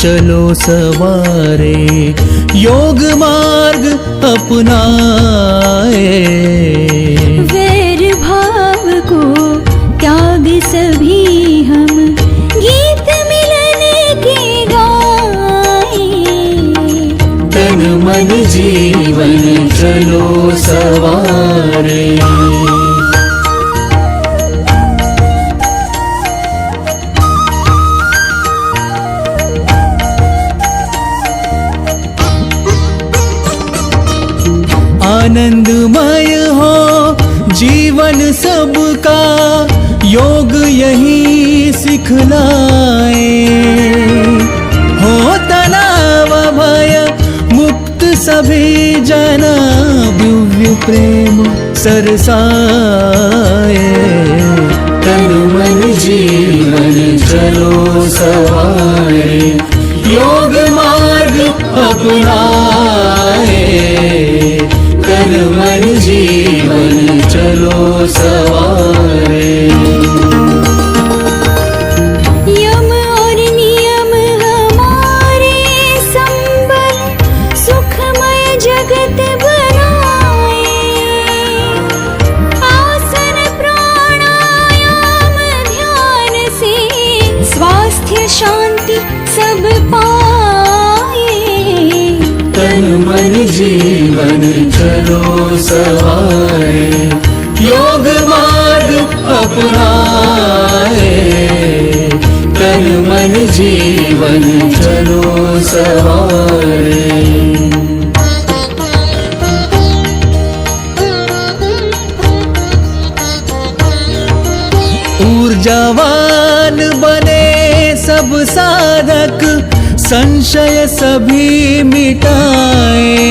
चलो सवारे योग मार्ग अपनाए। वैर भाव को त्याग सभी हम गीत मिलन के गाए। तन मन जीवन चलो सवारे। आनंदमय हो जीवन सबका योग यही सिखलाए। हो तनाव भय मुक्त सभी जना दिव्य प्रेम सरसाए। तन मन जीवन चलो सवारे योग मार्ग अपनाए। तन मन जीवन चलो सवारे। यम और नियम हमारे संबल सुखमय जगत बनाए। आसन प्राणायाम ध्यान से स्वास्थ्य शांति सब पाए। तन मन जीवन चलो सवारे योग मार्ग अपनाए। तन मन जीवन चलो सवारे। ऊर्जावान बने सब साधक संशय सभी मिटाए।